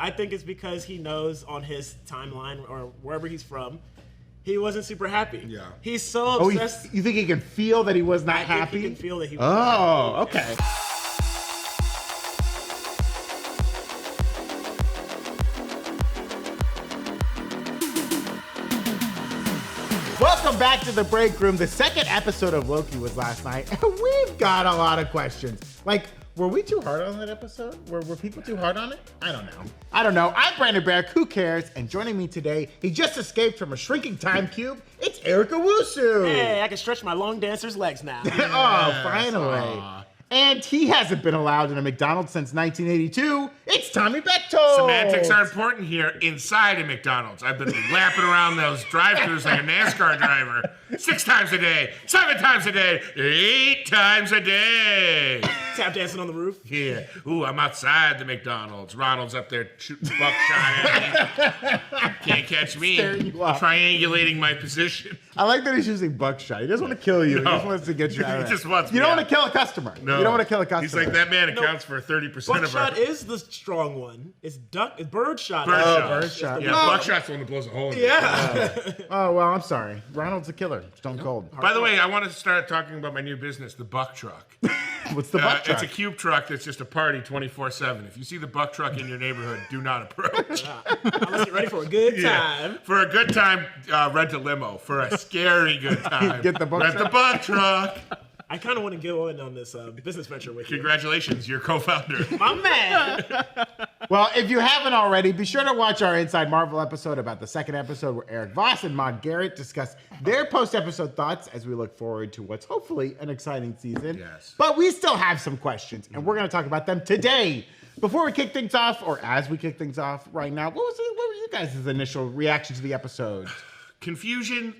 I think it's because he knows on his timeline or wherever he's from, he wasn't super happy. Yeah. He's so obsessed. You think he can feel that he was not happy? I think he can feel that he was not happy. Okay. Welcome back to the Breakroom. The second episode of Loki was last night, and we've got a lot of questions. Like, were we too hard on that episode? Were people too hard on it? I don't know. I'm Brandon Barrick, who cares? And joining me today, he just escaped from a shrinking time cube. It's Eric Owusu. Hey, I can stretch my long dancer's legs now. Oh, finally. And he hasn't been allowed in a McDonald's since 1982. It's Tommy Bechtold. Semantics are important here inside a McDonald's. I've been lapping around those drive-thrus like a NASCAR driver 6 times a day, 7 times a day, 8 times a day. Tap dancing on the roof. Yeah. Ooh, I'm outside the McDonald's. Ronald's up there shooting buckshot at me. Can't catch me. Triangulating my position. I like that he's using buckshot. He doesn't want to kill you. No. He just wants to get you out of He there. just wants You me don't out. want to kill a customer. No. You don't want to kill a customer. He's like, that man accounts for 30% of our... Buckshot is the strong one. It's birdshot. Birdshot. Yeah, buckshot's the one that blows a hole in you. Oh, well, I'm sorry. Ronald's a killer. Stone cold. By the way, I want to start talking about my new business, the Buck Truck. What's the buck truck? It's a cube truck that's just a party 24/7. If you see the Buck Truck in your neighborhood, do not approach. Unless you're ready for a good time. Yeah. For a good time, rent a limo. For a scary good time, Get the Buck rent Truck. the Buck Truck. I kind of want to go in on this business venture with you. Congratulations, you're co-founder. My man. Well, if you haven't already, be sure to watch our Inside Marvel episode about the second episode where Eric Voss and Maud Garrett discuss their post-episode thoughts as we look forward to what's hopefully an exciting season. Yes. But we still have some questions, and we're going to talk about them today. Before we kick things off, or as we kick things off right now, what were you guys' initial reaction to the episode? Confusion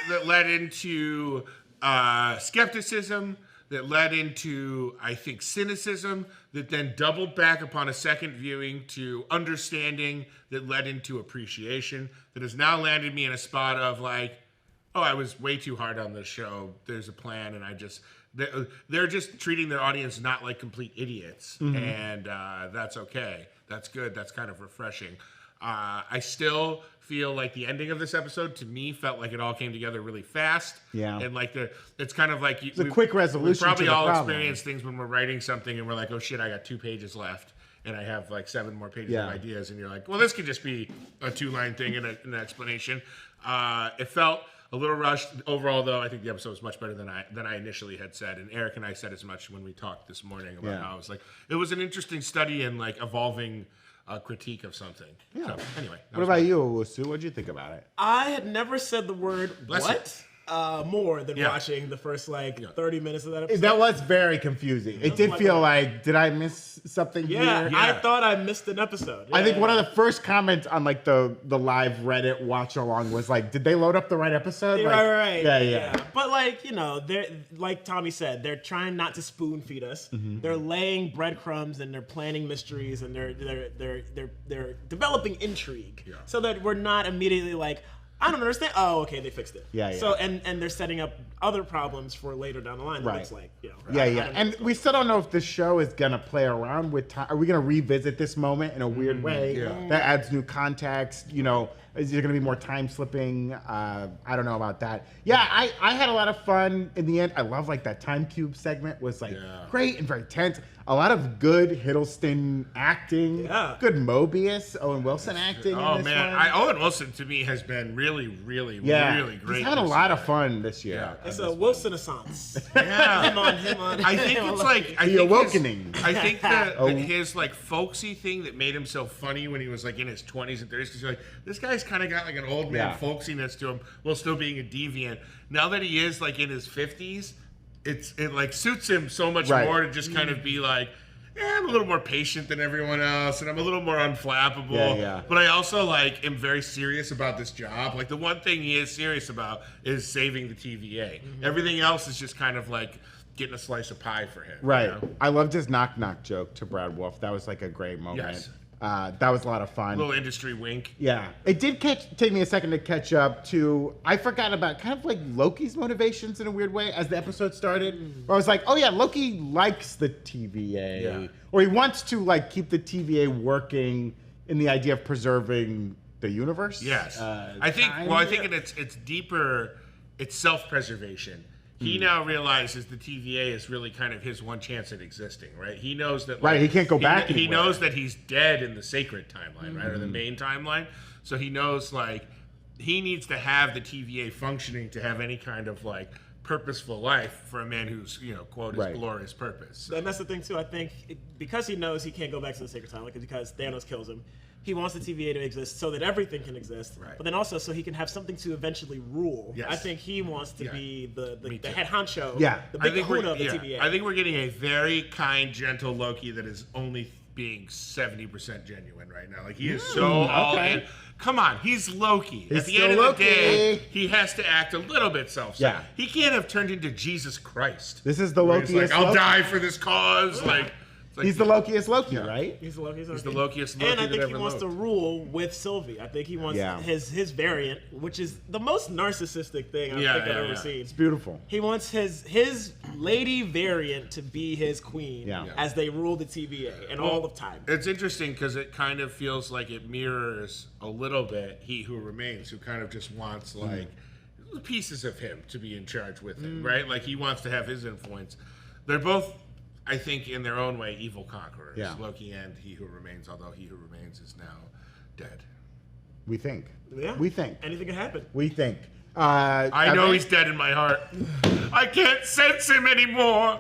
that led into skepticism, that led into, I think, cynicism, that then doubled back upon a second viewing to understanding, that led into appreciation, that has now landed me in a spot of like, oh, I was way too hard on this show. There's a plan, and they're just treating their audience not like complete idiots, and that's okay. That's good. That's kind of refreshing. I still feel like the ending of this episode, to me, felt like it all came together really fast. Yeah. And like it's kind of like... It's a quick resolution We probably to the all problem. experience things when we're writing something and we're like, oh shit, I got 2 pages left. And I have like 7 more pages of ideas. And you're like, well, this could just be a 2-line thing and an explanation. It felt a little rushed. Overall, though, I think the episode was much better than I initially had said. And Eric and I said as much when we talked this morning about how it was an interesting study in like evolving critique of something. Yeah. So, anyway. What about you, Owusu? What did you think about it? I had never said the word Bless what more than watching the first 30 minutes of that episode. That was very confusing. It did feel like, did I miss something here? I thought I missed an episode. I think one of the first comments on like the live Reddit watch along was like, did they load up the right episode? Like, Right. Yeah. But they're like Tommy said, they're trying not to spoon feed us. They're laying breadcrumbs and they're planning mysteries and they're developing intrigue so that we're not immediately like, I don't understand. Oh, okay, they fixed it. Yeah. So and they're setting up other problems for later down the line. That looks like, And we still don't know if the show is gonna play around with time. Are we gonna revisit this moment in a weird way that adds new context? Is there gonna be more time slipping? I don't know about that. Yeah, I had a lot of fun in the end. I love like that time cube segment was like great and very tense. A lot of good Hiddleston acting. Yeah. Good Mobius, Owen Wilson acting. Oh, in this man. one. Owen Wilson, to me, has been really, really, Yeah, really great. he's had a lot of fun this year. Yeah. It's a Wilson-assance. Yeah. him on. I think it's like... The awakening. I think that his, like, folksy thing that made him so funny when he was, like, in his 20s and 30s, because you're like, this guy's kind of got, like, an old man folksiness to him while still being a deviant. Now that he is, like, in his 50s, it like, suits him so much more to just kind of be like... I'm a little more patient than everyone else, and I'm a little more unflappable. Yeah. But I also am very serious about this job. Like the one thing he is serious about is saving the TVA. Everything else is just kind of like getting a slice of pie for him. Right. You know? I loved his knock joke to Brad Wolf. That was like a great moment. Yes. That was a lot of fun. Little industry wink. Yeah. It did take me a second to catch up to, I forgot about kind of like Loki's motivations in a weird way as the episode started. Where I was like, oh yeah, Loki likes the TVA. Yeah. Or he wants to like keep the TVA working in the idea of preserving the universe. Yes, I think it's deeper. It's self-preservation. He now realizes the TVA is really kind of his one chance at existing, right? He knows that, he can't go back He anywhere. knows that he's dead in the sacred timeline, right, or the main timeline. So he knows, like, he needs to have the TVA functioning to have any kind of, like, purposeful life for a man who's, quote, his glorious purpose. And that's the thing, too. I think because he knows he can't go back to the sacred timeline because Thanos kills him, he wants the TVA to exist so that everything can exist, but then also so he can have something to eventually rule. Yes. I think he wants to be the head honcho, the I big kahuna of the TVA. I think we're getting a very kind, gentle Loki that is only being 70% genuine right now. Like, he is so all in. Come on, he's Loki. He's At the end of Loki. the day, he has to act a little bit self-centered. Yeah. He can't have turned into Jesus Christ. This is the Where he's Lokiest like, I'll Loki. die for this cause. Like, He's the Lokiest Loki, right? He's the Lokiest Loki. He's the Lokiest Loki and I that think he ever wants lived. to rule with Sylvie. I think he wants his variant, which is the most narcissistic thing I think I've ever seen. It's beautiful. He wants his lady variant to be his queen as they rule the TVA and all of time. It's interesting because it kind of feels like it mirrors a little bit He Who Remains, who kind of just wants, like, pieces of him to be in charge with him, right? Like, he wants to have his influence. They're both, I think, in their own way, evil conquerors. Loki and He Who Remains, although He Who Remains is now dead. We think. Yeah. We think. Anything can happen. We think. I know he's dead in my heart. I can't sense him anymore.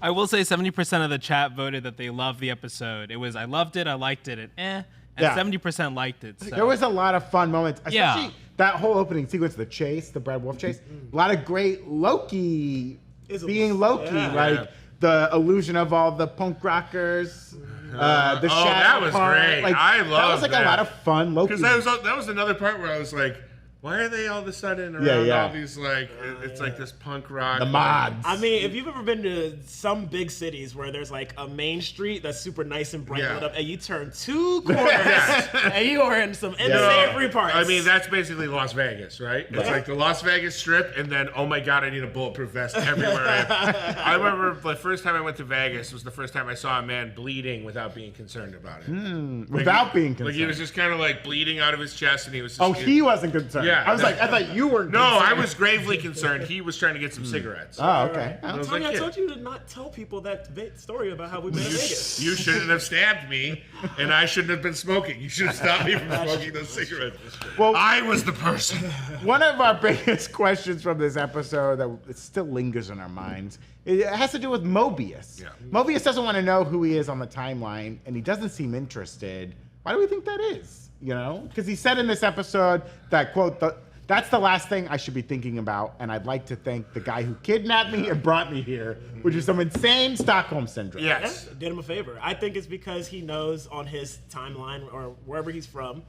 I will say 70% of the chat voted that they loved the episode. It was, I loved it, I liked it, and 70% liked it. So. There was a lot of fun moments, especially that whole opening sequence, the chase, the Brad Wolf chase. A lot of great Loki being Loki, like the illusion of all the punk rockers, the shadow that was part. great. Like, I loved that was like a lot of fun Loki. Because that was another part where I was like, why are they all of a sudden around all these, like, it's like this punk rock. The mods. I mean, if you've ever been to some big cities where there's like a main street that's super nice and bright lit up, and you turn 2 corners, and you are in some unsavory parts. I mean, that's basically Las Vegas, right? It's like the Las Vegas Strip, and then, oh my God, I need a bulletproof vest everywhere. I remember the first time I went to Vegas was the first time I saw a man bleeding without being concerned about it. Without being concerned. Like, he was just kind of like bleeding out of his chest, and he was just... he wasn't concerned. Yeah. I was like, I thought you were No, I was gravely concerned. He was trying to get some cigarettes. Oh, okay. I was Tony, like, I told you to not tell people that story about how we met in Vegas. You shouldn't have stabbed me, and I shouldn't have been smoking. You should have stopped me from smoking those cigarettes. Well, I was the person. One of our biggest questions from this episode that it still lingers in our minds, it has to do with Mobius. Yeah. Mobius doesn't want to know who he is on the timeline, and he doesn't seem interested. Why do we think that is? Because he said in this episode that, quote, that's the last thing I should be thinking about, and I'd like to thank the guy who kidnapped me and brought me here, which is some insane Stockholm syndrome. Yes. Yeah, did him a favor. I think it's because he knows on his timeline or wherever he's from,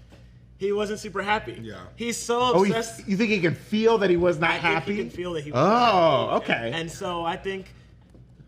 he wasn't super happy. Yeah. He's so obsessed. You think he can feel that he was not happy? I think he can feel that he was not happy. Okay. And so I think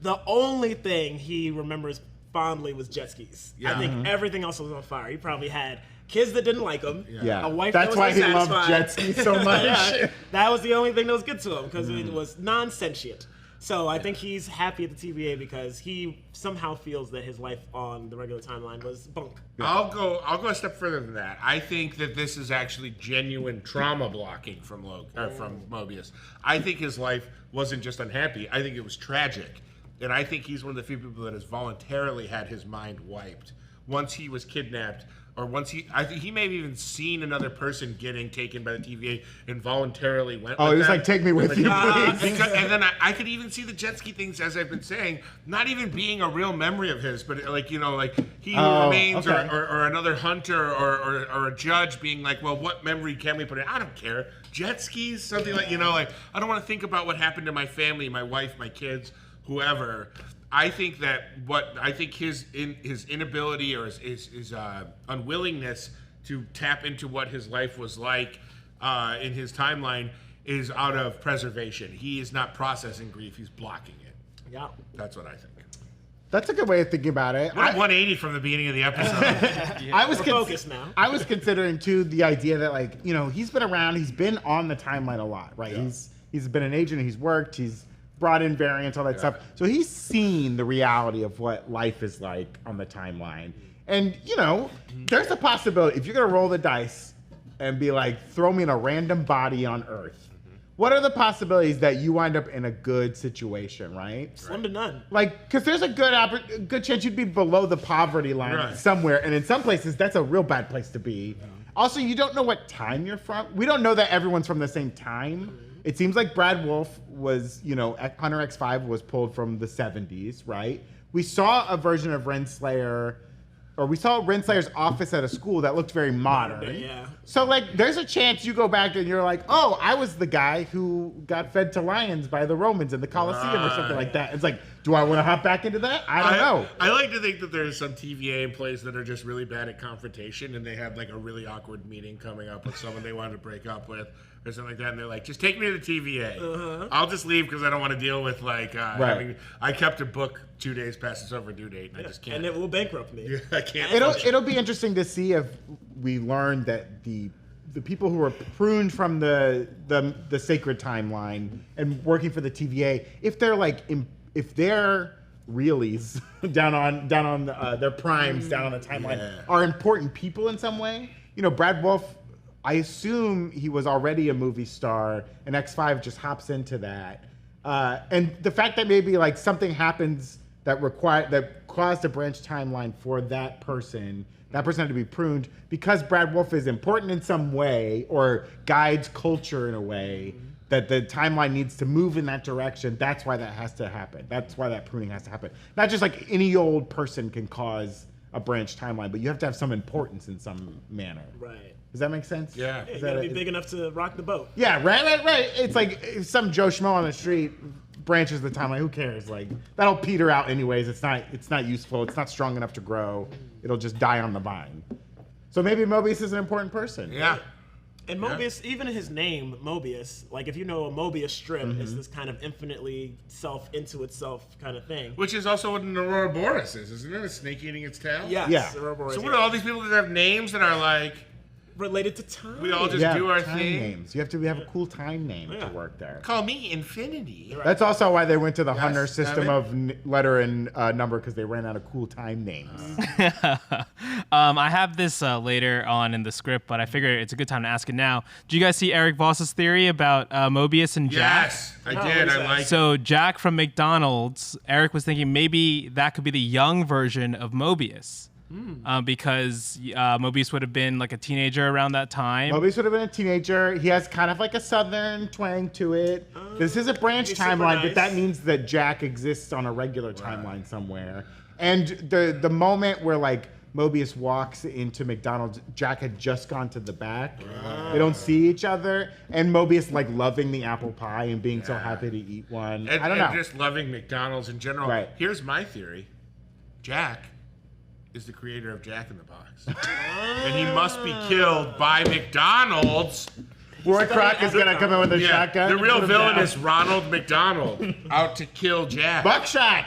the only thing he remembers fondly was jet skis. Yeah. I think everything else was on fire. He probably had kids that didn't like him. Yeah. A wife That's that why was he loved unsatisfied. jet skis so much. Yeah, that was the only thing that was good to him because it was non-sentient. So I think he's happy at the TVA because he somehow feels that his life on the regular timeline was bunk. I'll go a step further than that. I think that this is actually genuine trauma blocking from Mobius. I think his life wasn't just unhappy. I think it was tragic. And I think he's one of the few people that has voluntarily had his mind wiped. Once he was kidnapped, or I think he may have even seen another person getting taken by the TVA and voluntarily went with he was them. like, take me with you, please. And then I could even see the jet ski things, as I've been saying, not even being a real memory of his, but like He Who Remains, okay. or another hunter, or a judge being like, well, what memory can we put in? I don't care. Jet skis, something like, I don't want to think about what happened to my family, my wife, my kids, whoever. I think that his inability or his unwillingness to tap into what his life was like in his timeline is out of preservation. He is not processing grief; he's blocking it. Yeah, that's what I think. That's a good way of thinking about it. What a 180 from the beginning of the episode. We're focused now. I was considering too the idea that he's been around, he's been on the timeline a lot, right? Yeah. He's been an agent, he's worked, he's brought in variants, all that stuff. So he's seen the reality of what life is like on the timeline. And, there's a possibility. If you're going to roll the dice and be like, throw me in a random body on Earth, what are the possibilities that you wind up in a good situation, right? Slim to none. Like, because there's a good chance you'd be below the poverty line somewhere. And in some places, that's a real bad place to be. Yeah. Also, you don't know what time you're from. We don't know that everyone's from the same time. It seems like Brad Wolf was, Hunter X-5 was pulled from the 70s, right? We saw a version of Renslayer's office at a school that looked very modern. Yeah. So, there's a chance you go back and you're like, oh, I was the guy who got fed to lions by the Romans in the Colosseum or something like that. It's like, do I want to hop back into that? I don't know. I like to think that there's some TVA in place that are just really bad at confrontation, and they have a really awkward meeting coming up with someone they wanted to break up with or something like that, and they're like, just take me to the TVA. I'll just leave because I don't want to deal with having. I kept a book 2 days past its overdue date, and I just can't. And it will bankrupt me. Yeah, I can't. It'll be interesting to see if we learn that the people who were pruned from the sacred timeline and working for the TVA, if they're realies down on their primes down on the timeline are important people in some way. Brad Wolf, I assume he was already a movie star, and X-5 just hops into that. And the fact that maybe something happens that caused a branch timeline for that person had to be pruned because Brad Wolf is important in some way or guides culture in a way that the timeline needs to move in that direction. That's why that has to happen. That's why that pruning has to happen. Not just any old person can cause a branch timeline, but you have to have some importance in some manner. Right. Does that make sense? Yeah. You gotta be big enough to rock the boat. Yeah, right. It's like if some Joe Schmo on the street branches the timeline, who cares? That'll peter out anyways. It's not useful. It's not strong enough to grow. It'll just die on the vine. So maybe Mobius is an important person. Yeah. And Mobius, even his name, Mobius, if you know a Mobius strip, is this kind of infinitely into itself kind of thing. Which is also what an Ouroboros is, isn't it? A snake eating its tail? Yes, Yeah. Ouroboros, So what are all these people that have names that are related to time? we all just do our time thing? names. You have to have a cool time name to work there. Call me Infinity. That's also why they went to the Hunter Yes, system Evan? of letter and number, because they ran out of cool time names. I have this later on in the script, but I figure it's a good time to ask it now. Do you guys see Eric Voss's theory about Mobius and Jack? Yes, I did. I like it. So Jack from McDonald's, Eric was thinking maybe that could be the young version of Mobius. Because Mobius would have been a teenager around that time. Mobius would have been a teenager. He has kind of a southern twang to it. This is a branch timeline, but that means that Jack exists on a regular timeline somewhere. And the moment where Mobius walks into McDonald's, Jack had just gone to the back. They don't see each other, and Mobius loving the apple pie and being so happy to eat one. I don't know. And just loving McDonald's in general. Right. Here's my theory. Jack is the creator of Jack in the Box. And he must be killed by McDonald's. Roy Kroc is going to come in with a shotgun. The real villain is Ronald McDonald, out to kill Jack. Buckshot!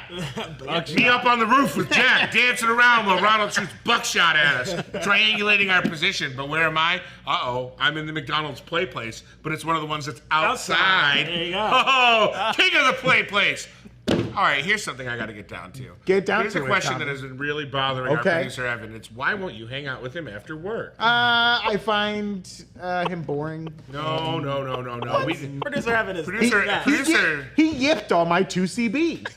Me up on the roof with Jack, dancing around while Ronald shoots buckshot at us, triangulating our position. But where am I? I'm in the McDonald's play place, but it's one of the ones that's outside. There you go. Oh, king of the play place. All right, here's something I got to get down to. Here's a question that has been really bothering our producer, Evan. It's why won't you hang out with him after work? I find him boring. No. Producer Evan is Producer He yipped all my 2CB.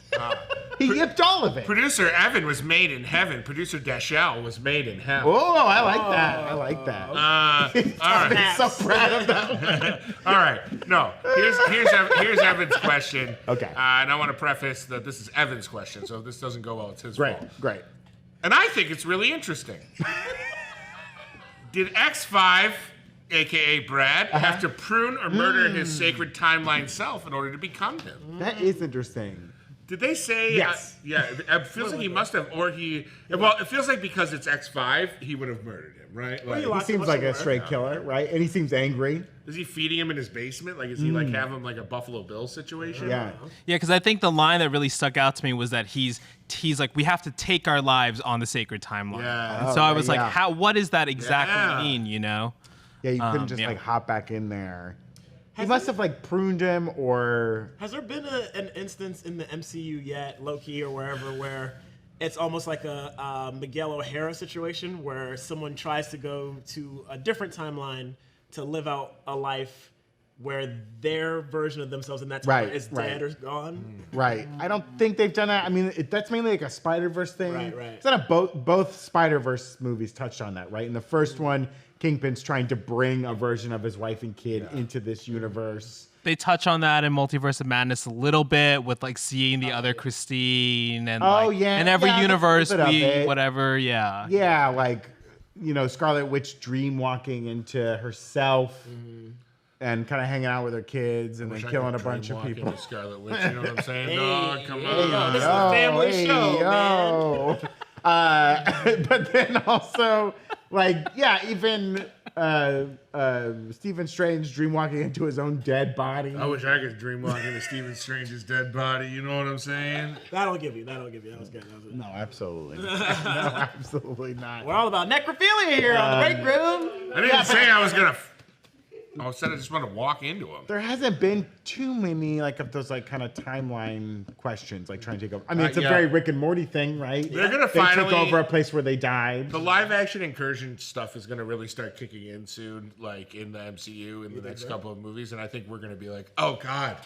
He yipped all of it. Producer Evan was made in heaven. Producer Dashiell was made in hell. Oh, I like that. All right. I'm so proud of that. All right. No. Here's Evan's question. Okay. And I want to preface that this is Evan's question, so if this doesn't go well, it's his fault. Great. And I think it's really interesting. Did X-5, a.k.a. Brad, have to prune or murder his sacred timeline self in order to become him? That is interesting. Did they say? Yes. It feels like he must have, or he. Well, it feels like because it's X-5, he would have murdered him, right? He seems like a straight killer, right? And he seems angry. Is he feeding him in his basement? Is he have him a Buffalo Bill situation? Yeah. Yeah, because I think the line that really stuck out to me was that he's like, we have to take our lives on the sacred timeline. Yeah. So I was like, what does that exactly mean? Yeah, you couldn't just hop back in there. He must have pruned him, or has there been an instance in the MCU yet, Loki or wherever, where it's almost like a Miguel O'Hara situation where someone tries to go to a different timeline to live out a life where their version of themselves in that timeline is dead or gone. Right. I don't think they've done that. I mean, that's mainly like a Spider-Verse thing. Right. It's not both Spider-Verse movies touched on that, right? In the first one, Kingpin's trying to bring a version of his wife and kid into this universe. They touch on that in Multiverse of Madness a little bit with like seeing the other Christine and in every universe whatever. Yeah, like, you know, Scarlet Witch dream walking into herself and kind of hanging out with her kids and then killing a bunch of people. Scarlet Witch, you know what I'm saying? Dog, come on. This is a family show, man. But then also, like, even Stephen Strange dream walking into his own dead body. I wish I could dream walk into Stephen Strange's dead body. You know what I'm saying? That'll give you. That was good. No, absolutely. No, absolutely not. We're all about necrophilia here on the break room. I didn't say I was gonna. I said I just want to walk into him. There hasn't been too many like of those like kind of timeline questions, like trying to take over. I mean, it's a very Rick and Morty thing, right? They're gonna they took over a place where they died. The live action incursion stuff is gonna really start kicking in soon, like in the MCU in the next couple of movies, and I think we're gonna be like, oh God,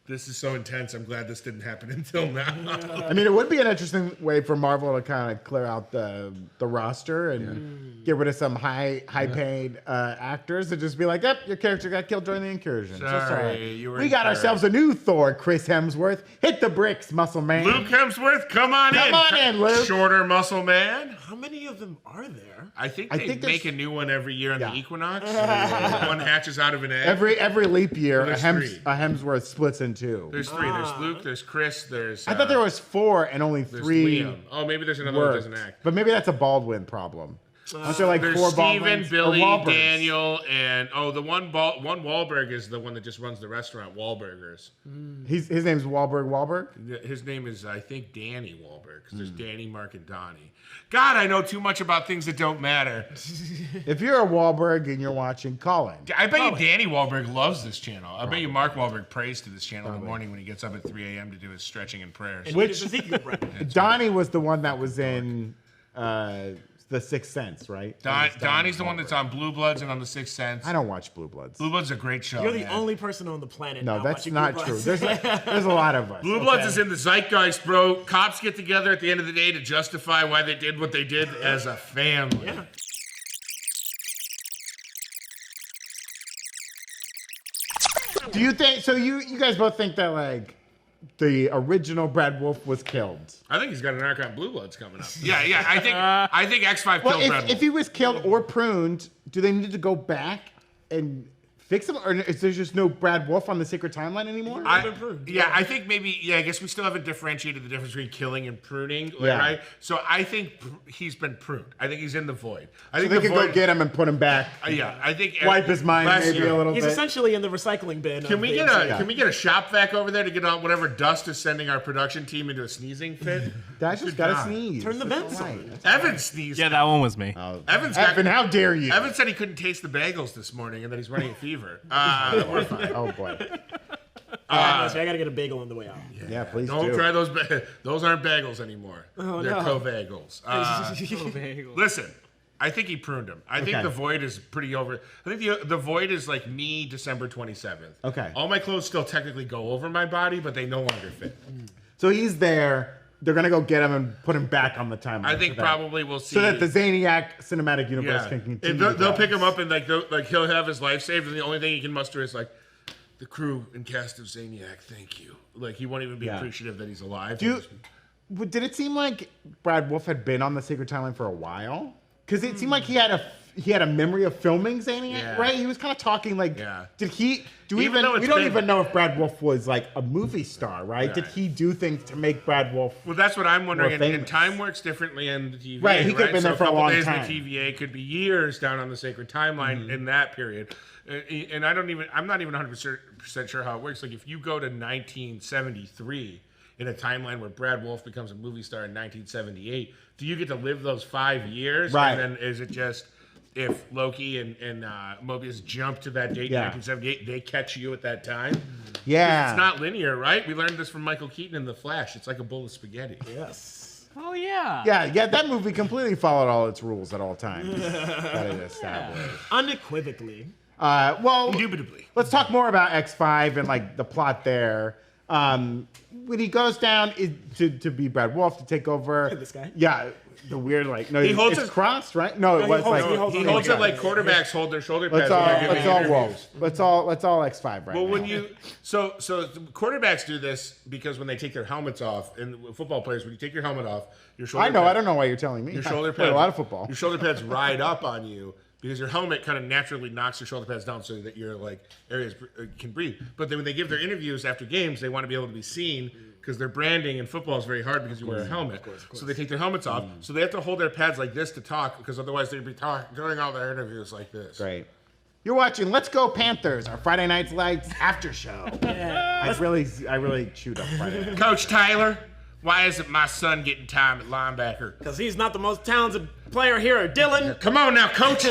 this is so intense. I'm glad this didn't happen until now. I mean, it would be an interesting way for Marvel to kind of clear out the roster and get rid of some high paid actors and just be like, yep, your character got killed during the incursion. Sorry, we got ourselves a new Thor, Chris Hemsworth. Hit the bricks, muscle man. Luke Hemsworth, come on in, Luke. Shorter muscle man. How many of them are there? I think they make a new one every year on the equinox. One hatches out of an egg. Every leap year, Well, a Hemsworth splits in two. There's three. There's Luke. There's Chris. There's. I thought there was four and only three. Liam. Oh, maybe there's another one that doesn't act. But maybe that's a Baldwin problem. Aren't there like there's four Steven, Baldwins? Billy, Daniel, and the one Wahlberg is the one that just runs the restaurant, Wahlburgers. His name's Wahlberg. His name is, I think, Danny Wahlberg, because there's Danny, Mark, and Donnie. God, I know too much about things that don't matter. If you're a Wahlberg and you're watching, call in. I bet you Danny Wahlberg loves this channel. I bet you Mark Wahlberg prays to this channel in the morning when he gets up at 3 a.m. to do his stretching and prayers. Which Donnie was the one that was in The Sixth Sense, right? Donnie's the one that's on Blue Bloods and on The Sixth Sense. I don't watch Blue Bloods. Blue Bloods is a great show. You're the only person on the planet. No, not that's watching not Blue true. Bloods. There's a lot of us. Blue Bloods is in the zeitgeist, bro. Cops get together at the end of the day to justify why they did what they did as a family. Yeah. Do you think so? You guys both think that like the original Brad Wolf was killed? I think he's got an arc on Blue Bloods coming up. Yeah. I think X-5 killed Brad Wolf. If he was killed or pruned, do they need to go back and fix him, or is there just no Brad Wolf on the Secret Timeline anymore? I think maybe. Yeah, I guess we still haven't differentiated the difference between killing and pruning, right? So I think he's been pruned. I think he's in the void. I think they can go get him and put him back. I think wipe his mind maybe a little bit. He's essentially in the recycling bin. Can we get a shop vac over there to get on whatever dust is sending our production team into a sneezing fit? Dashiell's got to sneeze. Turn the vents on. Evan sneezed. Yeah, that one was me. Evan, how dare you? Evan said he couldn't taste the bagels this morning and that he's running a fever. We're fine. Oh boy. I gotta get a bagel on the way out. Yeah, please don't try those. Those aren't bagels anymore. Oh, They're no. co-bagels. Listen, I think he pruned him. I think the void is pretty over. I think the void is like me, December 27th. Okay. All my clothes still technically go over my body, but they no longer fit. So he's there. They're gonna go get him and put him back on the timeline. I think probably we'll see. So that the Zaniac cinematic universe can continue. They'll pick him up and like he'll have his life saved, and the only thing he can muster is like the crew and cast of Zaniac. Thank you. Like he won't even be appreciative that he's alive. Did it seem like Brad Wolf had been on the Secret Timeline for a while? Because it seemed like he had a memory of filming Zaniac, right? He was kind of talking like, did he? We don't even know if Brad Wolf was like a movie star, right? Did he do things to make Brad Wolf? Well, that's what I'm wondering. And time works differently in the TVA. Right, he could have been there for a long time. A couple days in the TVA could be years down on the Sacred Timeline in that period. And I'm not even 100% sure how it works. Like if you go to 1973 in a timeline where Brad Wolf becomes a movie star in 1978, do you get to live those 5 years? Right. And then is it just if Loki and Mobius jump to that date in 1978, they catch you at that time? Yeah. It's not linear, right? We learned this from Michael Keaton in The Flash. It's like a bowl of spaghetti. Yes. Oh yeah. Yeah, that movie completely followed all its rules at all times that it established. Unequivocally. Well, Indubitably. let's talk more about X-5 and like the plot there. When he goes down to be Brad Wolf to take over. This guy? Yeah, the weird like no, He holds it's it- crossed, right? No, it was like He holds it like quarterbacks hold their shoulder pads. let's when they're all giving interviews. Wolf. Let's all X-5 right Well, now. when you so quarterbacks do this because when they take their helmets off, and football players, when you take your helmet off, your shoulder. I know. pads, I don't know why you're telling me. Your shoulder I play pads. a lot of football. Your shoulder pads ride up on you because your helmet kind of naturally knocks your shoulder pads down so that your like areas can breathe. But then when they give their interviews after games, they want to be able to be seen because their branding in football is very hard because you wear a helmet. So they take their helmets off. So they have to hold their pads like this to talk because otherwise they'd be doing all their interviews like this. Great. You're watching Let's Go Panthers, our Friday Night Lights after show. I really chewed up Friday night. Coach Tyler, why isn't my son getting time at linebacker? Because he's not the most talented player here, Dylan. Come on now, coach.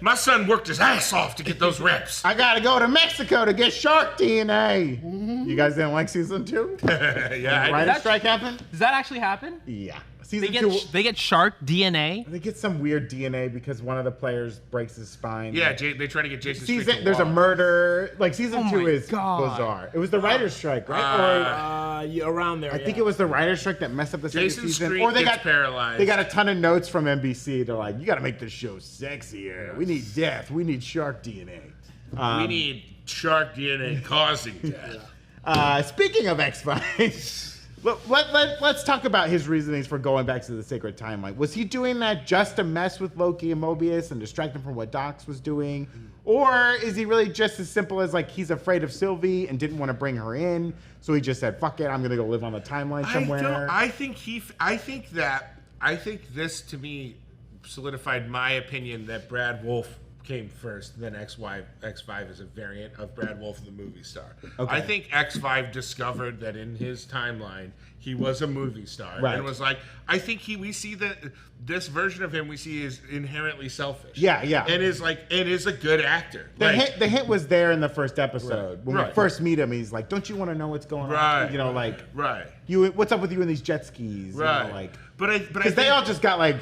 My son worked his ass off to get those reps. I gotta go to Mexico to get shark DNA. You guys didn't like season 2? Yeah, Writer strike happened? Does that actually happen? Yeah. They Season get 2. they get shark DNA. They get some weird DNA because one of the players breaks his spine. yeah. They try to get Jason. Street Season, to there's a walk. murder. Like season Oh 2 my is God. bizarre. It was the writer's strike, right? Around there. I think it was the writer's strike that messed up the second Jason season. Street Or they gets got paralyzed. They got a ton of notes from NBC. They're like, you got to make this show sexier. We need death. We need shark DNA. We need shark DNA causing death. Speaking of X-Files, let's talk about his reasonings for going back to the sacred timeline. Was he doing that just to mess with Loki and Mobius and distract him from what Dox was doing? Or is he really just as simple as like he's afraid of Sylvie and didn't want to bring her in, so he just said, fuck it, I'm going to go live on the timeline somewhere? I think this to me solidified my opinion that Brad Wolf came first, then X5 is a variant of Brad Wolf, the movie star. Okay. I think X5 discovered that in his timeline he was a movie star, Right. and was like, I think we see that this version of him we see is inherently selfish. Yeah, and is a good actor. The Like, hint was there in the first episode. When we Right. first meet him, he's like, don't you want to know what's going Right. on? You know, like, right, what's up with you and these jet skis? right. You know, like, but because they all just got like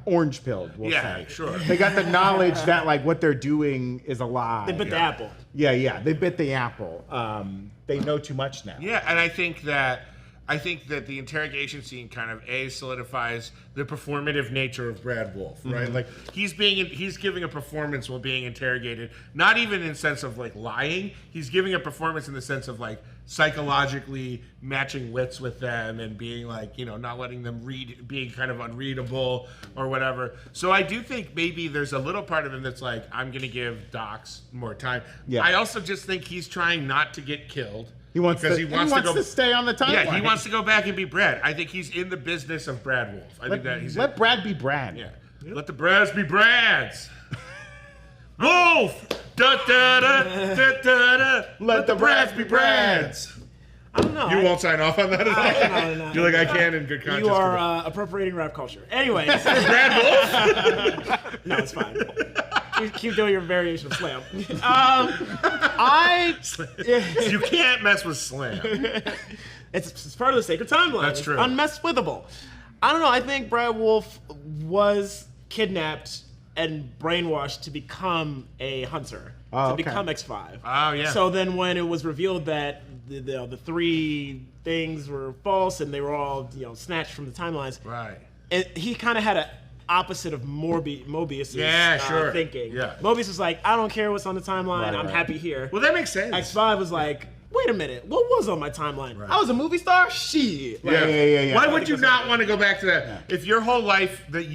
orange pilled, we'll Yeah, say. sure. They got the knowledge that like what they're doing is a lie. They bit the apple. Yeah, they bit the apple. They know too much now. Yeah, and I think that the interrogation scene kind of solidifies the performative nature of Brad Wolf, right? Mm-hmm. Like he's giving a performance while being interrogated, not even in sense of like lying. He's giving a performance in the sense of like psychologically matching wits with them and being like, not letting them read, being kind of unreadable or whatever. So I do think maybe there's a little part of him that's like, I'm gonna give Dox more time. Yeah. I also just think he's trying not to get killed. He wants because to stay on the timeline. Yeah, he wants to go back and be Brad. I think he's in the business of Brad Wolf. I think that he's let Brad be Brad. yeah. Let the Brads be Brads. Wolf. Da da da da da da. Let the Brads be Brads. I don't know. You won't sign off on that at all. No. You're like, I can in good conscience. You are appropriating rap culture. Anyways, Brad Wolf. no, it's fine. Keep doing your variation of slam. You can't mess with Slam. It's part of the sacred timeline. That's true. It's unmesswithable. I don't know. I think Brad Wolf was kidnapped and brainwashed to become a hunter, Oh, to okay. become X5. Oh, yeah. So then when it was revealed that the three things were false and they were all snatched from the timelines, Right. he kind of had an opposite of Mobius's thinking. Yeah. Mobius was like, I don't care what's on the timeline. Right, I'm right. happy here. Well, that makes sense. X5 was like, wait a minute, what was on my timeline? I was a movie star? Shit. Like, Yeah. Why would you not want to go back to that? If your whole life that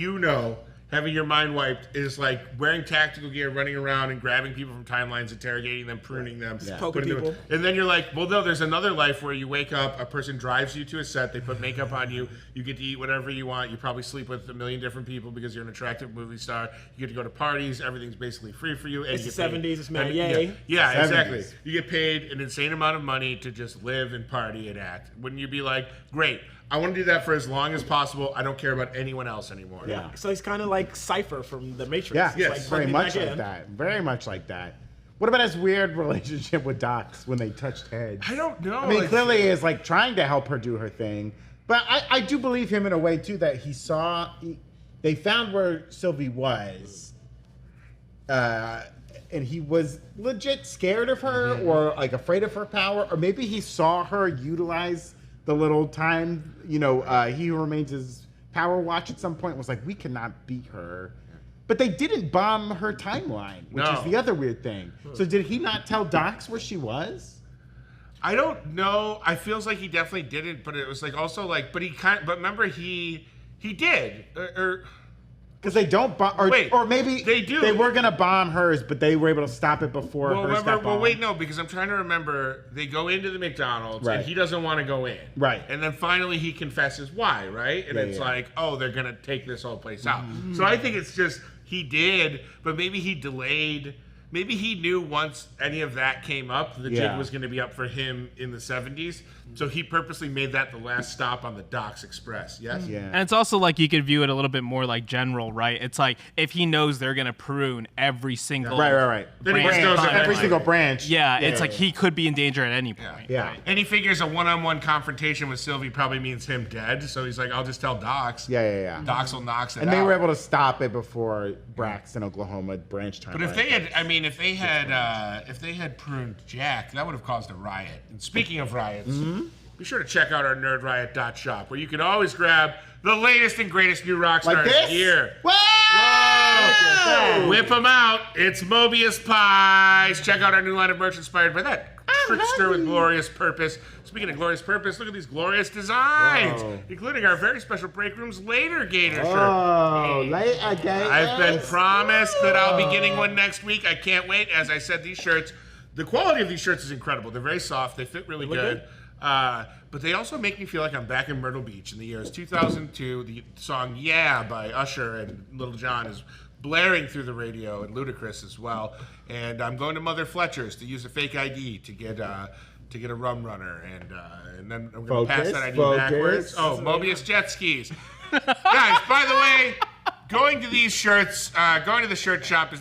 having your mind wiped is like wearing tactical gear, running around and grabbing people from timelines, interrogating them, pruning them, Poking putting them- people. and then you're like, well, no, there's another life where you wake up, a person drives you to a set, they put makeup on you, you get to eat whatever you want, you probably sleep with a million different people because you're an attractive movie star, you get to go to parties, everything's basically free for you. And It's you the get paid- 70s, it's mad and- yay. Yeah, 70s. exactly. You get paid an insane amount of money to just live and party and act. Wouldn't you be like, great, I want to do that for as long as possible. I don't care about anyone else anymore. Yeah. So he's kind of like Cypher from The Matrix. Yeah, It's yes, like, very bring me much back like in. that. Very much like that. What about his weird relationship with Dox when they touched heads? I don't know. I mean, like- clearly is like trying to help her do her thing, But I do believe him in a way too that they found where Sylvie was, and he was legit scared of her or like afraid of her power, or maybe he saw her utilize the little time. He Who Remains his power watch at some point and was like, we cannot beat her. But they didn't bomb her timeline, which is the other weird thing. So did he not tell Dox where she was? I don't know. I feels like he definitely didn't, but it was like also like, but remember he did, or because they don't bomb, or maybe they do. They were gonna bomb hers, but they were able to stop it before hers got bombed. No, because I'm trying to remember. They go into the McDonald's, right. and he doesn't want to go in, right? And then finally he confesses why, right? And it's like, oh, they're gonna take this whole place out. So I think it's just he did, but maybe he delayed. Maybe he knew once any of that came up, the jig was going to be up for him in the 70s. So he purposely made that the last stop on the Dox Express. Yes? Yeah. And it's also like you could view it a little bit more like general, right? It's like if he knows they're going to prune every single right. Then he just knows every single branch. Yeah, it's like he could be in danger at any point. Yeah. Right? And he figures a one-on-one confrontation with Sylvie probably means him dead. So he's like, I'll just tell Dox. Yeah. Dox will knock it out. And they were able to stop it before Braxton, Oklahoma branch time. But if they had pruned Jack, that would have caused a riot. And speaking of riots, be sure to check out our nerdriot.shop, where you can always grab the latest and greatest new Rockstars gear. Whoa! Whip them out. It's Mobius pies. Check out our new line of merch inspired by that trickster with glorious purpose. Speaking of glorious purpose, look at these glorious designs, including our very special Breakroom's Later Gator shirt. Later Gator. I've been promised that I'll be getting one next week. I can't wait. As I said, these shirts, the quality of these shirts is incredible. They're very soft. They fit really good. But they also make me feel like I'm back in Myrtle Beach in the years 2002. The song "Yeah" by Usher and Little John is blaring through the radio, and Ludacris as well. And I'm going to Mother Fletcher's to use a fake ID to get a rum runner, and then I'm going to pass that ID backwards. Oh, Mobius jet skis, guys. By the way, going to these shirts, going to the shirt shop is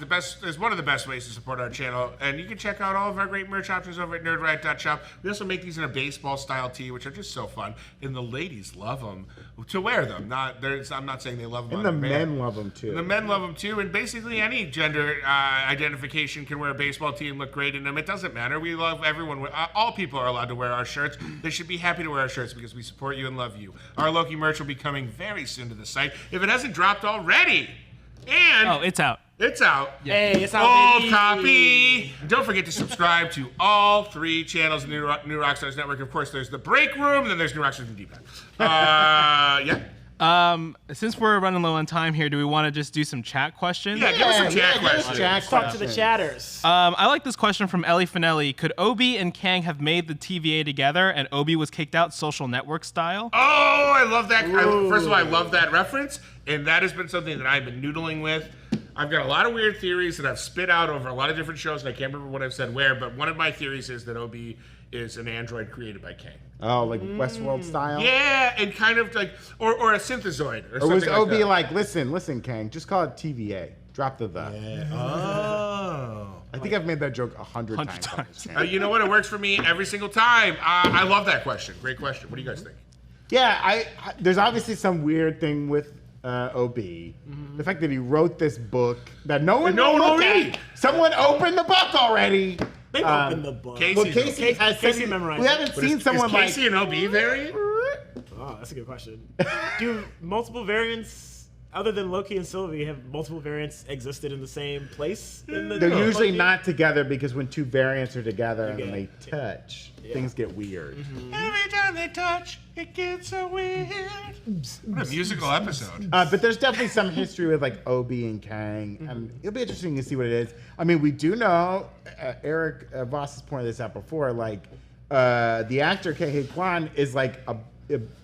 one of the best ways to support our channel. And you can check out all of our great merch options over at nerdriot.shop. We also make these in a baseball style tee, which are just so fun. And the ladies love them to wear them. I'm not saying they love them. And the men love them too. And the men love them too. And basically any gender identification can wear a baseball tee and look great in them. It doesn't matter. We love everyone. All people are allowed to wear our shirts. They should be happy to wear our shirts because we support you and love you. Our Loki merch will be coming very soon to the site, if it hasn't dropped already. And it's out. It's out. Hey, it's out. Old copy. And don't forget to subscribe to all 3 channels in the New Rockstars Network. Of course, there's the Breakroom, and then there's New Rockstars and Deep Dive. Since we're running low on time here, do we want to just do some chat questions? Yeah, give us some chat questions. Talk to the chatters. I like this question from Ellie Finelli. Could Obi and Kang have made the TVA together and Obi was kicked out social network style? Oh, I love that. First of all, I love that reference, and that has been something that I've been noodling with. I've got a lot of weird theories that I've spit out over a lot of different shows, and I can't remember what I've said where, but one of my theories is that Obi is an android created by Kang. Oh, like Westworld style? Yeah, and kind of like, or a synthezoid, or something was Obi like that. listen, Kang, just call it TVA. Drop the the. Yeah. Oh. I think I've made that joke 100 times. You know what? It works for me every single time. I love that question. Great question. What do you guys think? Yeah, I there's obviously some weird thing with OB. The fact that he wrote this book that no one will read. Someone opened the book already. They opened the book. Casey memorized. We haven't seen someone like Casey an OB variant? Oh, that's a good question. Do multiple variants, other than Loki and Sylvie, have multiple variants existed in the same place? They're usually not together because when 2 variants are together and they touch, things get weird. Every time they touch, it gets so weird. What a musical episode. But there's definitely some history with like Obi and Kang, and it'll be interesting to see what it is. I mean, we do know Eric Voss has pointed this out before. Like the actor Ke Kwan is like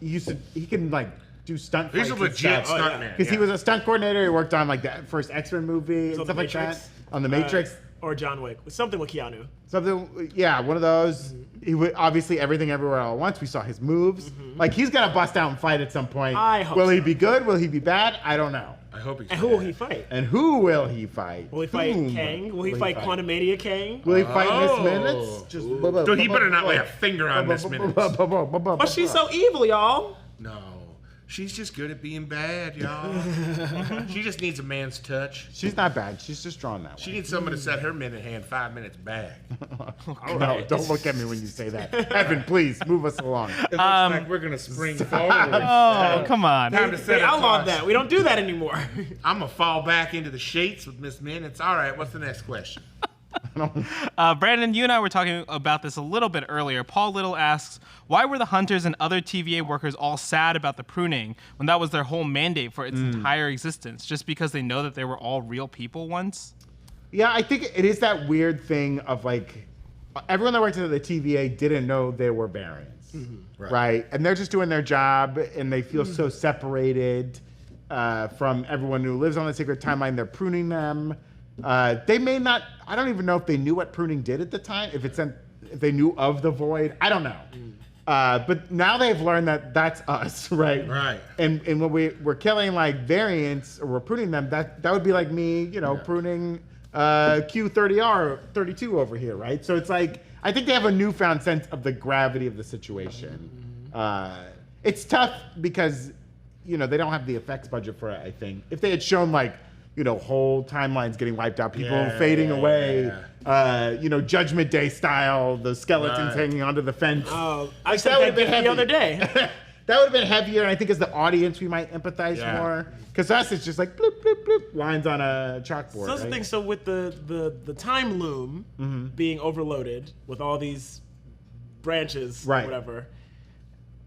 he can like do stunt. He's a legit stuntman because he was a stunt coordinator. He worked on like the first X-Men movie and stuff like that on the Matrix. Or John Wick. Something with Keanu. Something, yeah, one of those. He would obviously Everything Everywhere All at Once. We saw his moves. Like he's gonna bust out and fight at some point. I hope Will he so. be good? Will he be bad? I don't know. I hope he's. And who will he fight? And who will he fight? Will he fight Kang? Will he fight Quantumania Kang? Will he fight Miss Minutes? So he better not lay a finger on Miss Minutes. But she's so evil, y'all. No. She's just good at being bad, y'all. She just needs a man's touch. She's not bad. She's just drawn that way. She needs someone to set her minute hand 5 minutes back. No, don't look at me when you say that. Evan, please move us along. It looks like we're going to spring forward. Oh, come on. Time to set They a outlawed course. that. We don't do that anymore. I'm going to fall back into the sheets with Miss Minutes. All right, what's the next question? Brandon, you and I were talking about this a little bit earlier. Paul Little asks, why were the hunters and other TVA workers all sad about the pruning when that was their whole mandate for its entire existence? Just because they know that they were all real people once? Yeah, I think it is that weird thing of like, everyone that worked at the TVA didn't know they were variants, right? And they're just doing their job, and they feel so separated from everyone who lives on the sacred timeline. They're pruning them. They may not. I don't even know if they knew what pruning did at the time. If they knew of the void, I don't know. But now they've learned that that's us, right? Right. And when we're killing like variants or we're pruning them, that would be like me, pruning Q30R 32 over here, right? So it's like I think they have a newfound sense of the gravity of the situation. It's tough because they don't have the effects budget for it. I think if they had shown like whole timelines getting wiped out, people fading away, Judgment Day style, the skeletons hanging onto the fence. Oh, I said that the other day. That would have been heavier, and I think as the audience we might empathize more. Because us, it's just like bloop, bloop, bloop, lines on a chalkboard. So that's the thing. So with the time loom being overloaded with all these branches, or whatever,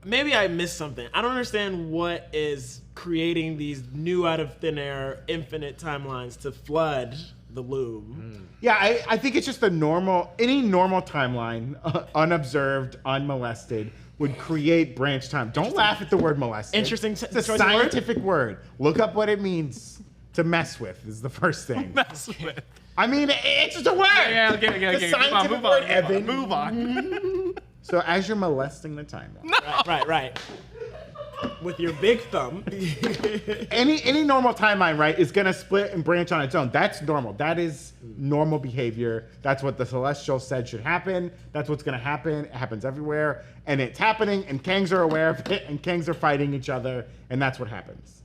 maybe I missed something. I don't understand what is creating these new out of thin air infinite timelines to flood the loom. Yeah, I think it's just any normal timeline, unobserved, unmolested, would create branch time. Don't laugh at the word molested. Interesting. It's a scientific word. Look up what it means to mess with is the first thing. Mess with. I mean, it's just a word. Yeah, okay. It's a scientific word, Evan. Move on. So as you're molesting the timeline. Right. With your big thumb. Any normal timeline, right, is going to split and branch on its own. That's normal. That is normal behavior. That's what the Celestial said should happen. That's what's going to happen. It happens everywhere. And it's happening, and Kangs are aware of it, and Kangs are fighting each other, and that's what happens.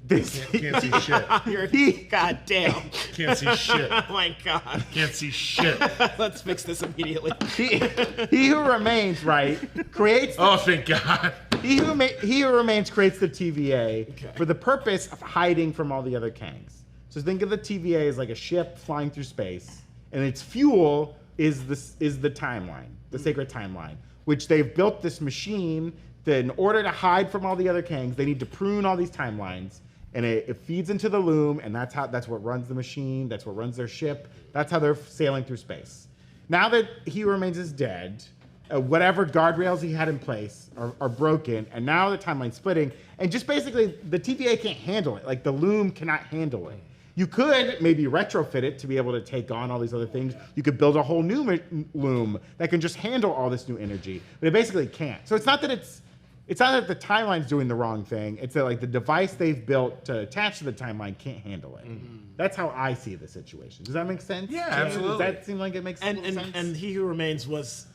Can't see shit. God damn. Can't see shit. Oh my God. Can't see shit. Let's fix this immediately. He who remains, right, creates... Oh, thank God. He who remains creates the TVA for the purpose of hiding from all the other Kangs. So think of the TVA as like a ship flying through space, and its fuel is the timeline, the sacred timeline, which they've built this machine that in order to hide from all the other Kangs, they need to prune all these timelines, and it feeds into the loom, and that's what runs the machine, that's what runs their ship, that's how they're sailing through space. Now that He Who Remains is dead, whatever guardrails he had in place are broken, and now the timeline's splitting, and just basically the TVA can't handle it. Like the loom cannot handle it. You could maybe retrofit it to be able to take on all these other things. You could build a whole new loom that can just handle all this new energy, but it basically can't. So it's not that the timeline's doing the wrong thing. It's that like the device they've built to attach to the timeline can't handle it. That's how I see the situation. Does that make sense? Yeah, James? absolutely. Does that seem like it makes sense? And He Who Remains was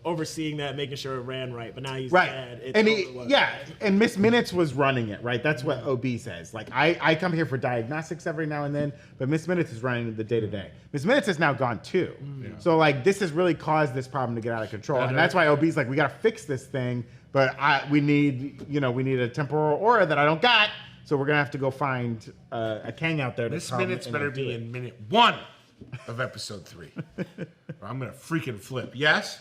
overseeing that, making sure it ran right. But now he's right. dead. And Miss Minutes was running it, right? That's what OB says. Like I come here for diagnostics every now and then, but Miss Minutes is running the day to day. Miss Minutes is now gone too. So like this has really caused this problem to get out of control, and that's why OB's like, we got to fix this thing, but we need a temporal aura that I don't got. So we're gonna have to go find a Kang out there. This minute's better be in minute 1 of episode 3. Or I'm gonna freaking flip. Yes.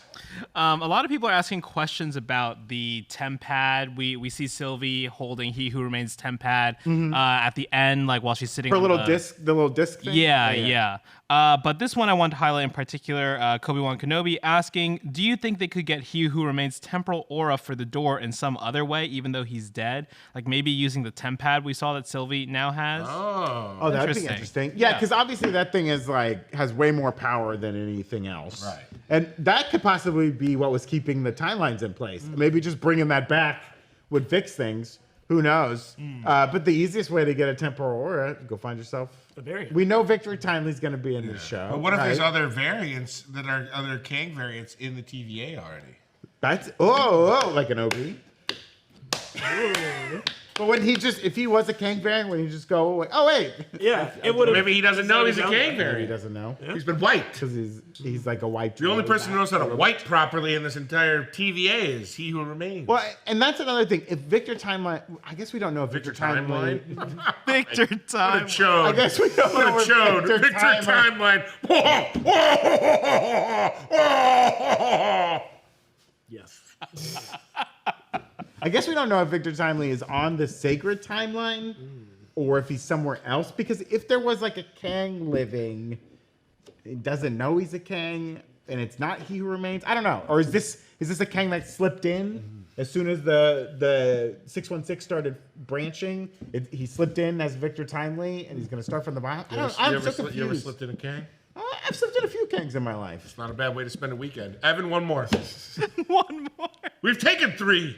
A lot of people are asking questions about the temp pad. We see Sylvie holding He Who Remains temp pad at the end, like while she's sitting her on little disc, the little disc thing. Yeah. But this one I want to highlight in particular, Kobe-Wan Kenobi asking, do you think they could get He Who Remains temporal aura for the door in some other way, even though he's dead? Like maybe using the temp pad we saw that Sylvie now has? Oh, that'd be interesting. Yeah, because obviously that thing is has way more power than anything else. Right. And that could possibly be what was keeping the timelines in place. Maybe just bringing that back would fix things. Who knows? But the easiest way to get a temporal aura, go find yourself a variant. We know Victory Timely's going to be in this show. But what if there's other variants that are other Kang variants in the TVA already? That's like an OB. But when if he was a Kang variant, would he just go away? Oh wait. Yeah, it would. Maybe he doesn't know he's a Kang Maybe he variant. doesn't know He's been wiped. because he's like a white. The only person who knows how to wipe properly in this entire TVA is He Who Remains. Well, and that's another thing. If Victor Timeline, I guess we don't know if Victor Timeline. Victor What a time. chode. I guess we don't know What a if chode. Victor Timeline. Yes. I guess we don't know if Victor Timely is on the sacred timeline or if he's somewhere else. Because if there was like a Kang living, he doesn't know he's a Kang, and it's not He Who Remains. I don't know. Or is this a Kang that slipped in as soon as the 616 started branching? He slipped in as Victor Timely, and he's going to start from the bottom. I'm so confused. You ever slipped in a Kang? I've slipped in a few Kangs in my life. It's not a bad way to spend a weekend. Evan, one more. One more. We've taken 3.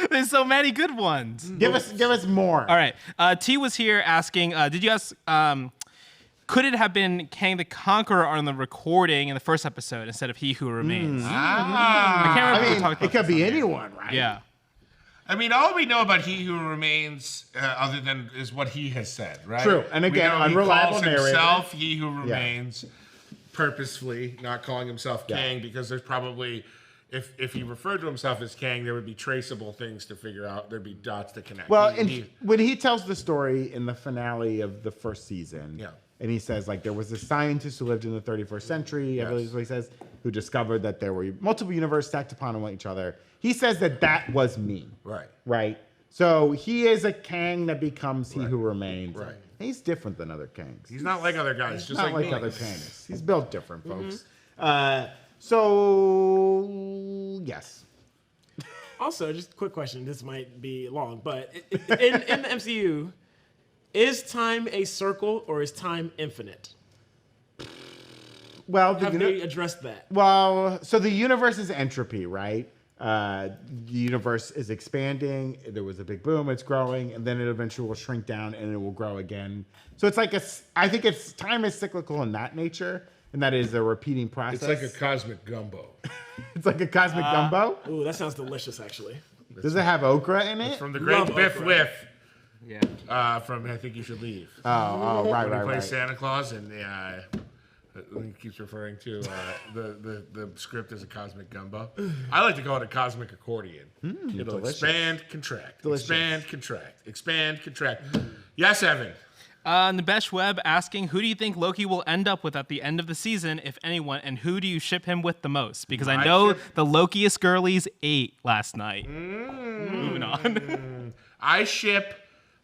There's so many good ones. Give us more. All right. T was here asking, did you ask, could it have been Kang the Conqueror on the recording in the first episode instead of He Who Remains? I can't remember if we talked about it could this be on here. anyone, right? Yeah. I mean, all we know about He Who Remains, other than is what he has said, right? True. And again, we know unreliable he calls narrator. himself He Who Remains, purposefully not calling himself Kang, because there's probably, if he referred to himself as Kang, there would be traceable things to figure out. There'd be dots to connect. Well, when he tells the story in the finale of the first season, and he says, like, there was a scientist who lived in the 31st century, I believe is what he says, who discovered that there were multiple universes stacked upon each other. He says that was me. Right. Right? So he is a Kang that becomes He Who Remains. Right. He's different than other Kangs. He's not like other guys, just not like like me. other Kangs. He's built different, folks. So, yes. Also, just a quick question. This might be long, but in the MCU, is time a circle or is time infinite? Well, Have they addressed that? Well, so the universe is entropy, right? The universe is expanding. There was a big boom. It's growing, and then it eventually will shrink down, and it will grow again. So it's like I think time is cyclical in that nature, and that is a repeating process. It's like a cosmic gumbo. It's like a cosmic gumbo. Ooh, that sounds delicious, actually. Does it have okra in it? From the great Love Biff okra. Whiff. Yeah. From I Think You Should Leave. Oh, right, When he plays right. Santa Claus, and he keeps referring to the script as a cosmic gumbo. I like to call it a cosmic accordion. It'll delicious. expand, contract, Delicious. expand, contract, expand, contract. Yes, Evan. Nabesh Webb asking, who do you think Loki will end up with at the end of the season, if anyone, and who do you ship him with the most? Because I know the Lokiest girlies ate last night. Moving on. I ship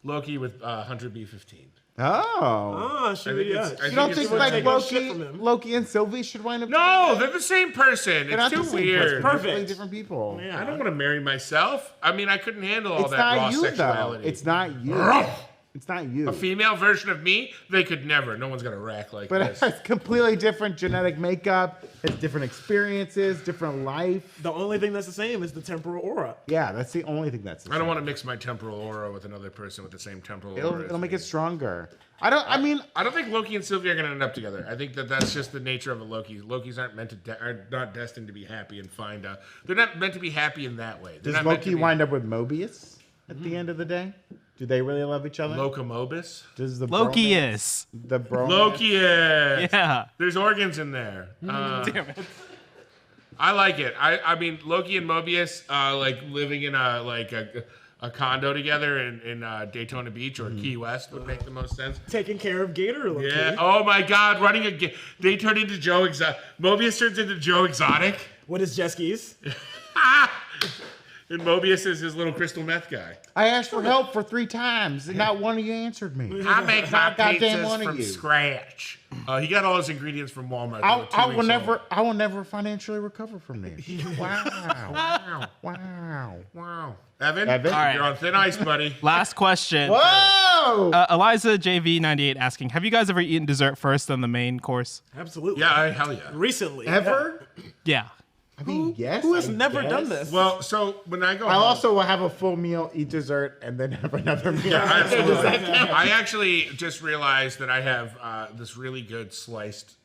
Loki with Hunter B-15. Oh. Should I we? think it's- I You don't it's think the- like take a shit from him. Loki and Sylvie should wind up No, together? they're the same person. They're It's not the too same weird. person. They're Perfect. completely different people. Yeah. I don't want to marry myself. I mean, I couldn't handle all It's that not raw you, sexuality. though. It's not you. It's not you. A female version of me, they could never. No one's gonna rack like But it this. has completely different genetic makeup. It's different experiences, different life. The only thing that's the same is the temporal aura. Yeah, that's the only thing that's. I don't want to mix my temporal aura with another person with the same temporal aura. as It'll make me. it stronger. I mean, I don't think Loki and Sylvie are going to end up together. I think that's just the nature of a Loki. Lokis aren't meant to are not destined to be happy and find a. They're not meant to be happy in that way. They're does not meant to Loki be- wind up with Mobius at the end of the day? Do they really love each other? Locomobus? Does the Loki bromance- is. the bromance- Loki is. Yeah. There's organs in there. Damn it. I like it. I mean, Loki and Mobius, like living in a condo together in Daytona Beach or Key West would make the most sense. Taking care of Gator. Loki. Yeah. Oh my God, running a they turn into Joe Exotic. Mobius turns into Joe Exotic, What is jet skis? and Mobius is his little crystal meth guy. I asked for help for 3 times, and not one of you answered me. I make my Goddamn one pizzas of from you. scratch. He got all his ingredients from Walmart. I will never financially recover from this. Wow. Wow. Wow. Evan, Evan? All right. you're on thin ice, buddy. Last question. Whoa! Eliza JV98 asking, have you guys ever eaten dessert first than the main course? Absolutely. Yeah, hell yeah. Recently. Ever? Yeah. I mean, yes. Who has I never guess. done this? Well, so when I go I home, also will have a full meal, eat dessert, and then have another meal. absolutely. I actually just realized that I have this really good sliced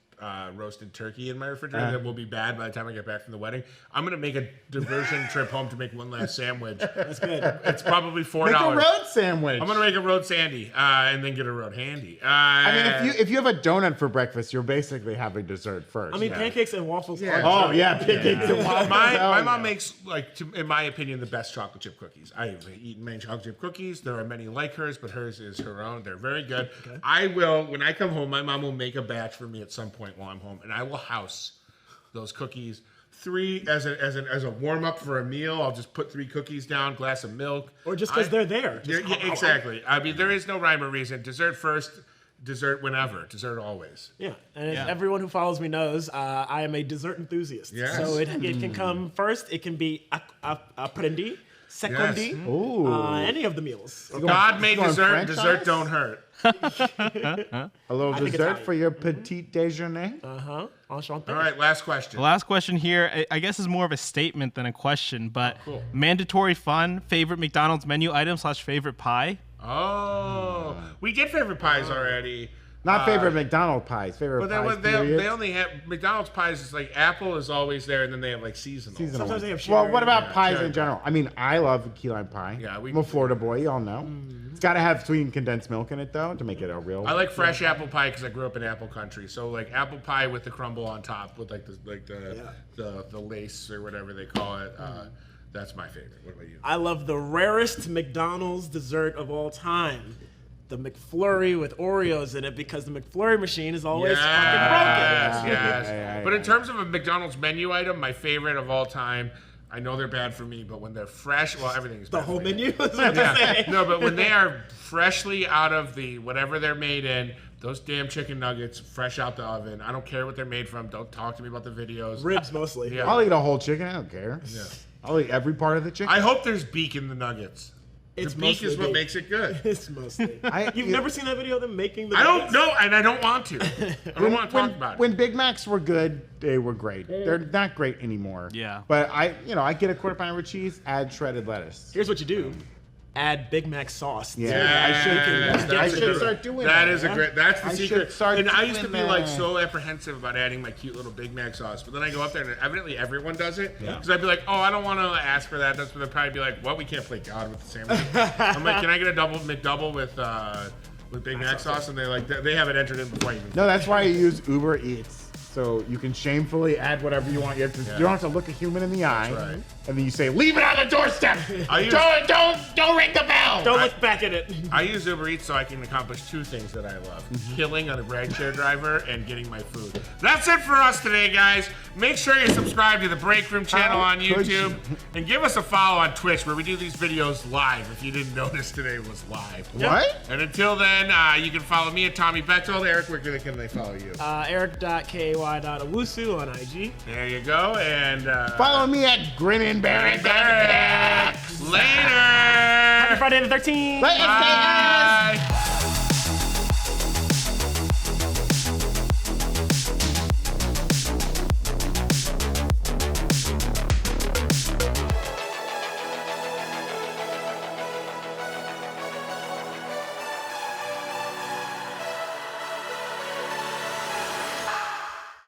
roasted turkey in my refrigerator that will be bad by the time I get back from the wedding. I'm gonna make a diversion trip home to make one last sandwich. That's good. It's probably $4. Make a road sandwich. I'm gonna make a road sandy and then get a road handy. I mean, if you have a donut for breakfast, you're basically having dessert first. I mean, pancakes and waffles. Yeah. Are oh yeah, pancakes and waffles. My mom makes, in my opinion, the best chocolate chip cookies. I've eaten many chocolate chip cookies. There are many like hers, but hers is her own. They're very good. Okay. I will, when I come home, my mom will make a batch for me at some point while I'm home, and I will house those cookies. 3 as a warm up for a meal. I'll just put 3 cookies down, glass of milk. Or just because they're there. Yeah, exactly. I mean, there is no rhyme or reason. Dessert first, dessert whenever, dessert always. Yeah, and as everyone who follows me knows, I am a dessert enthusiast. Yes. So it can come first. It can be apprendi, secondi, any of the meals. God made dessert. French Dessert fries? don't hurt. A little think dessert Italian. for your petit déjeuner. Enchanté. All right, last question. The last question here, I guess, is more of a statement than a question, but cool. mandatory fun, favorite McDonald's menu item / favorite pie? Oh, we did favorite pies already. Not favorite McDonald's pies. Favorite But pies. they only have McDonald's pies. Is like apple is always there, and then they have like seasonal. Sometimes they have Well, cherry. what about pies cherry in general? I mean, I love key lime pie. Yeah, I'm a Florida boy, y'all know. It's got to have sweet and condensed milk in it, though, to make it a real. I like fresh apple pie because I grew up in apple country. So like apple pie with the crumble on top, with like the lace or whatever they call it. That's my favorite. What about you? I love the rarest McDonald's dessert of all time. The McFlurry with Oreos in it, because the McFlurry machine is always fucking broken. Yes. But in terms of a McDonald's menu item, my favorite of all time, I know they're bad for me, but when they're fresh, well, everything's The bad whole for me. menu is what you're saying. No, but when they are freshly out of the whatever they're made in, those damn chicken nuggets fresh out the oven. I don't care what they're made from. Don't talk to me about the videos. Ribs mostly. Yeah. I'll eat a whole chicken. I don't care. Yeah. I'll eat every part of the chicken. I hope there's beak in the nuggets. It's The beak mostly is what beak. makes it good. It's mostly. You've you- never seen that video of them making the I don't nuggets? know, and I don't want to. I don't want to talk about it. When Big Macs were good, they were great. They're not great anymore. Yeah. But I get a quarter pounder with cheese, add shredded lettuce. Here's what you do. Add Big Mac sauce. Yeah, I should start doing that. That is a great. That's the I secret. should start And I used to doing be like that. so apprehensive about adding my cute little Big Mac sauce, but then I go up there and evidently everyone does it. Because I'd be like, oh, I don't want to ask for that. That's when they'd probably be like, well, we can't play God with the sandwich. I'm like, can I get a double McDouble with Big Mac sauce? And they like they have it entered in before I even. No, that's why I use Uber Eats. So you can shamefully add whatever you want. You don't have to look a human in the eye. right. And then you say, leave it on the doorstep. I use- Don't ring the bell. Don't look back at it. I use Uber Eats so I can accomplish 2 things that I love: killing on a rideshare driver and getting my food. That's it for us today, guys. Make sure you subscribe to the Breakroom channel on could YouTube and give us a follow on Twitch, where we do these videos live. If you didn't notice, today was live. What? And until then, you can follow me at Tommy Bechtold. Eric, where can they follow you? Eric.kay.owusu on IG. There you go. And Follow me at Brandon Barrick. Barrick. Later. Happy Friday the 13th. Bye.